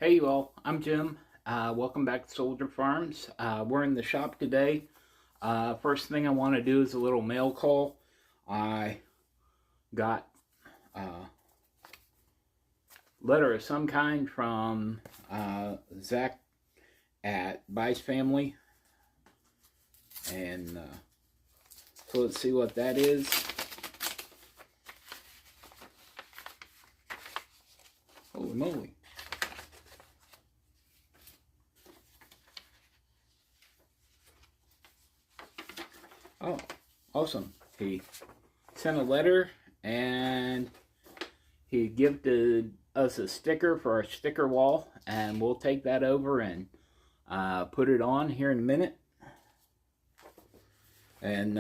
Hey you all, I'm Jim. Welcome back to Soldier Farms. We're in the shop today. First thing I want to do is a little mail call. I got a letter of some kind from Zach at Bice Family. And so let's see what that is. Holy moly. Oh, awesome. He sent a letter and he gifted us a sticker for our sticker wall, and we'll take that over and put it on here in a minute. And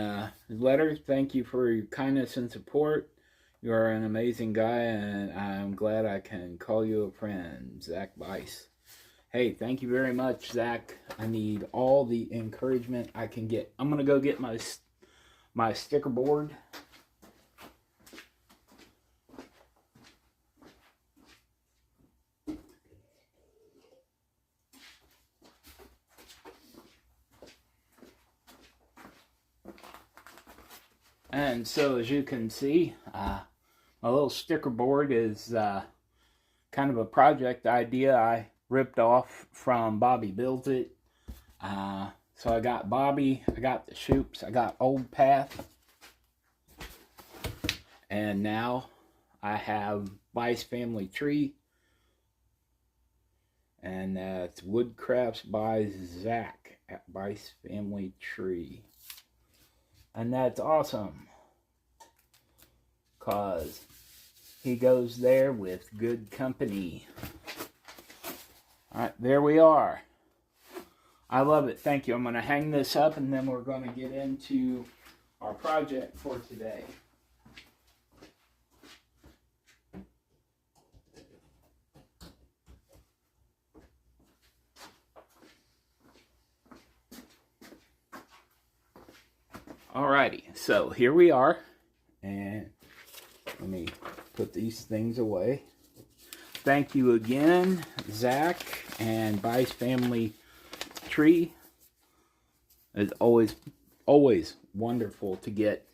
letter, thank you for your kindness and support. You are an amazing guy, and I'm glad I can call you a friend, Zach Bice. Hey, thank you very much, Zach. I need all the encouragement I can get. I'm gonna go get my sticker board. And so, as you can see, my little sticker board is kind of a project idea I ripped off from Bobby Builds It. So I got Bobby, I got the Shoops, I got Old Path, and now I have Bice Family Tree, and that's Woodcrafts by Zach at Bice Family Tree. And that's awesome, because he goes there with good company. Alright, there we are. I love it. Thank you. I'm going to hang this up, and then we're going to get into our project for today. Alrighty, so here we are, and let me put these things away. Thank you again, Zach and Bice Family Tree. It's always wonderful to get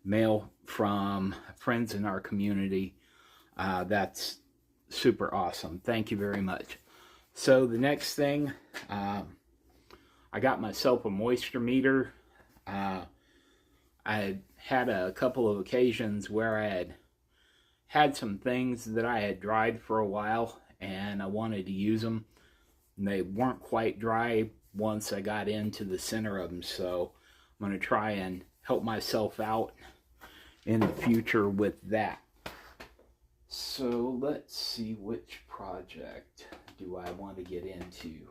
mail from friends in our community. That's super awesome. Thank you very much. So the next thing, I got myself a moisture meter. I had a couple of occasions where I had some things that I had dried for a while, and I wanted to use them. And they weren't quite dry once I got into the center of them, so I'm going to try and help myself out in the future with that. So let's see, which project do I want to get into?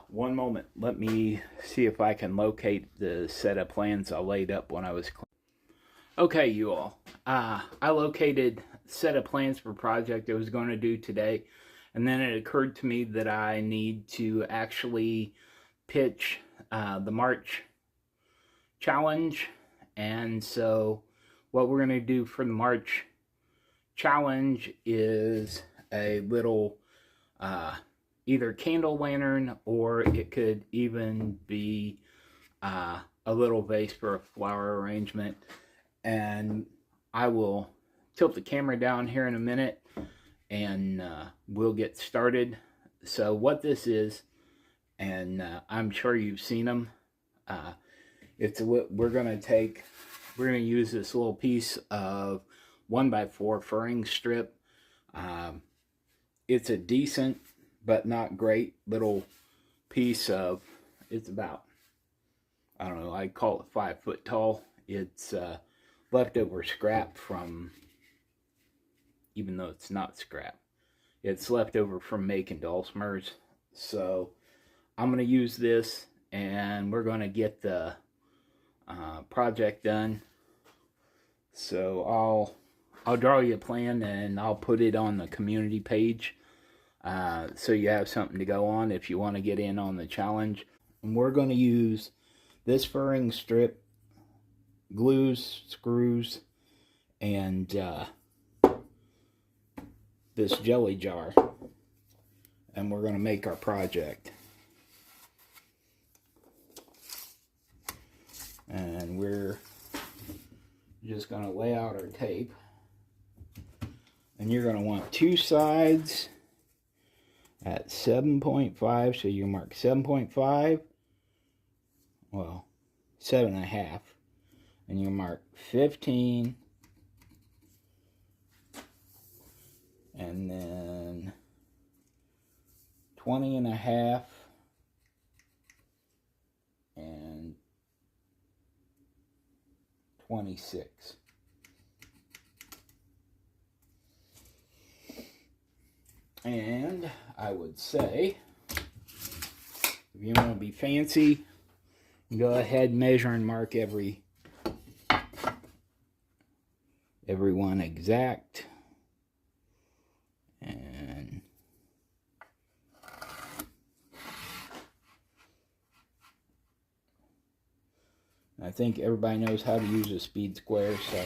One moment, let me see if I can locate the set of plans I laid up when I was cleaning. Okay, you all, I located a set of plans for a project I was going to do today, and then it occurred to me that I need to actually pitch the March challenge. And so what we're going to do for the March challenge is a little either candle lantern, or it could even be a little vase for a flower arrangement. And I will tilt the camera down here in a minute, and we'll get started. So what this is, and I'm sure you've seen them, we're going to use this little piece of 1x4 furring strip. It's a decent but not great little piece of, it's about, I don't know, I'd call it 5 foot tall. It's leftover scrap from, even though it's not scrap, it's leftover from making Dulcimers. So I'm going to use this, and we're going to get the project done. So I'll draw you a plan, and I'll put it on the community page, so you have something to go on if you want to get in on the challenge. And we're going to use this furring strip, glues, screws, and this jelly jar, and we're going to make our project. And we're just going to lay out our tape, and you're going to want two sides at 7.5, so you mark 7.5, well, 7.5, and you mark 15, and then 20.5, and 26. And I would say, if you want to be fancy, go ahead and measure and mark every one exact. And I think everybody knows how to use a speed square, so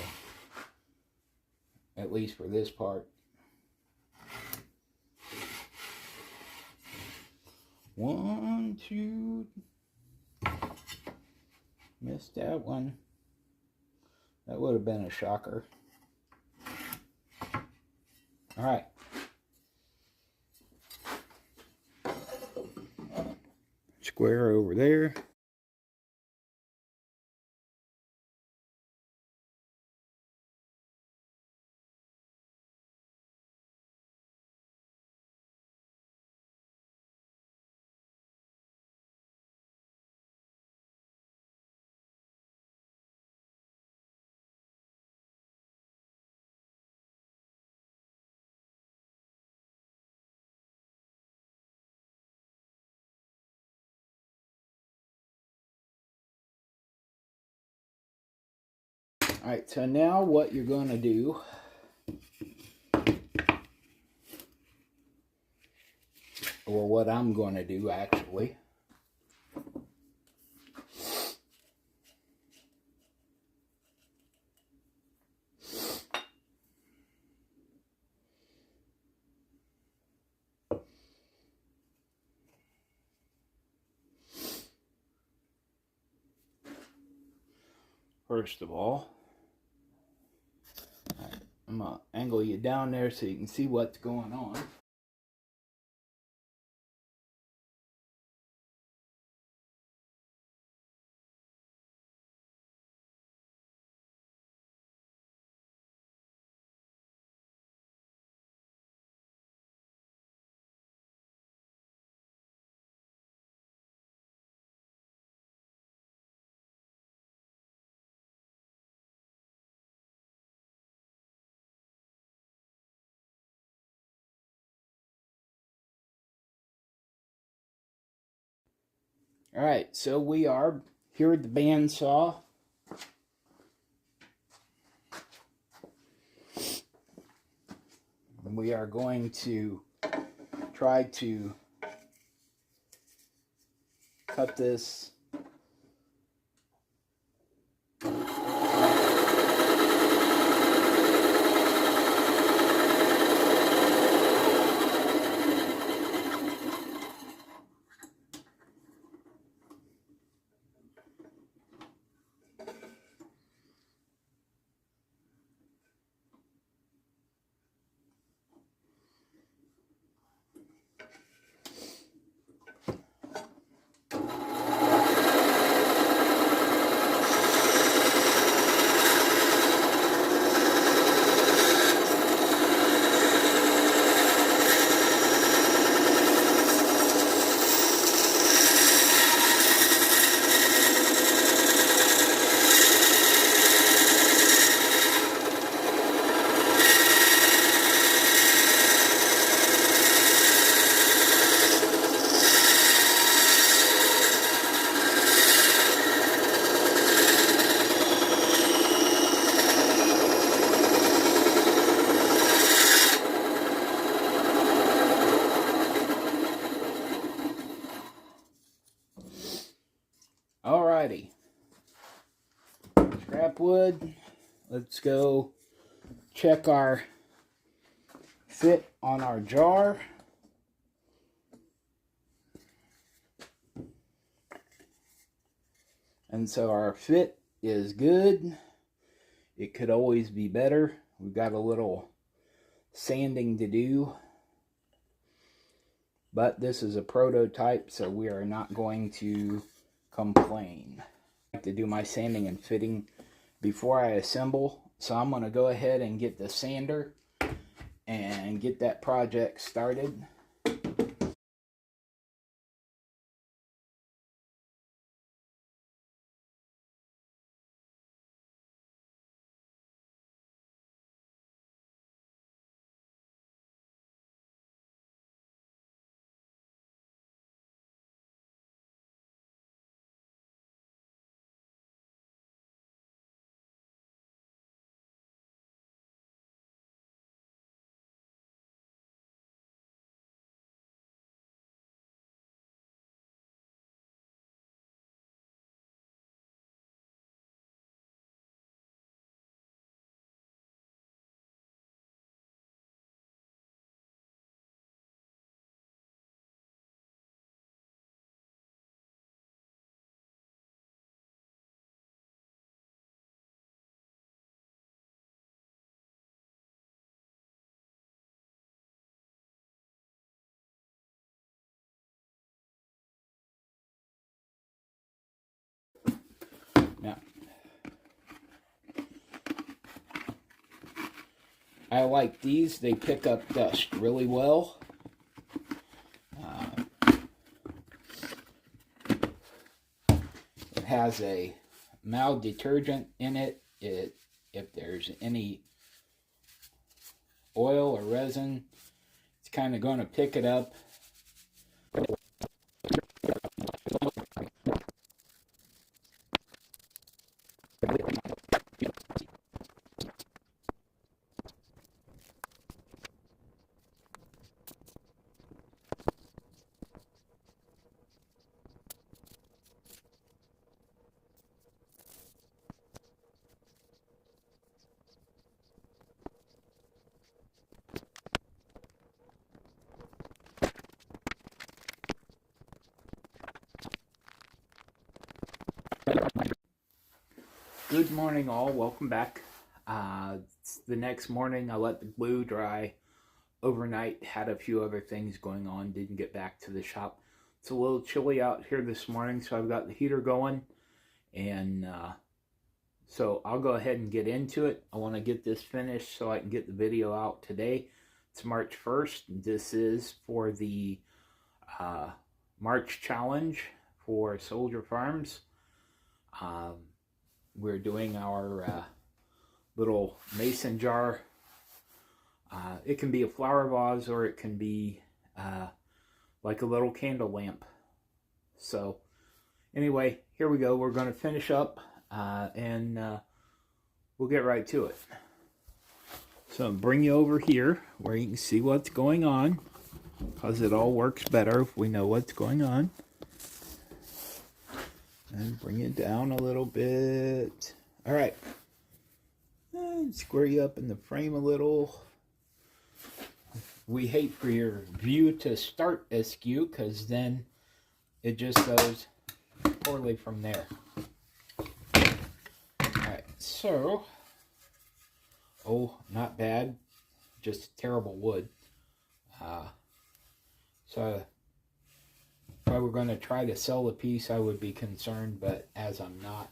at least for this part. 1, 2, missed that one. That would have been a shocker. All right. Square over there. Alright, so now what you're going to do or what I'm going to do actually, first of all, I'm going to angle you down there so you can see what's going on. Alright, so we are here at the bandsaw. And we are going to try to cut this Alrighty, scrap wood. Let's go check our fit on our jar. And so our fit is good. It could always be better. We've got a little sanding to do. But this is a prototype, so we are not going to complain. I like to do my sanding and fitting before I assemble. So I'm going to go ahead and get the sander and get that project started. Now, I like these. They pick up dust really well. It has a mild detergent in it. If there's any oil or resin, it's kind of going to pick it up. Good morning, all. Welcome back. It's the next morning. I let the glue dry overnight. Had a few other things going on. Didn't get back to the shop. It's a little chilly out here this morning, so I've got the heater going. And so I'll go ahead and get into it. I want to get this finished so I can get the video out today. It's March 1st. This is for the March challenge for Soldier Farms. We're doing our little mason jar. It can be a flower vase or it can be like a little candle lamp. So anyway, here we go. We're going to finish up and we'll get right to it. So I'll bring you over here where you can see what's going on, because it all works better if we know what's going on. And bring it down a little bit. All right. And square you up in the frame a little. We hate for your view to start askew, because then it just goes poorly from there. All right. So, oh, not bad. Just terrible wood. So if I were going to try to sell the piece, I would be concerned, but as I'm not,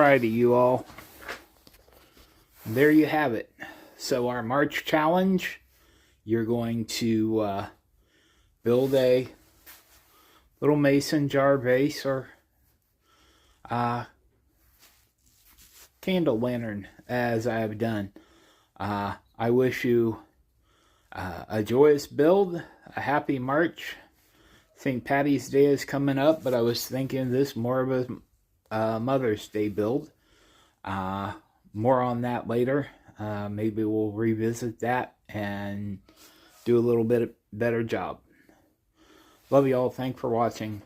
Alrighty, you all. There you have it. So our March challenge, you're going to build a little mason jar vase or candle lantern, as I have done. I wish you a joyous build, a happy March. St. Patty's Day is coming up, but I was thinking this more of a Mother's Day build. More on that later. Maybe we'll revisit that and do a little bit better job. Love you all. Thanks for watching.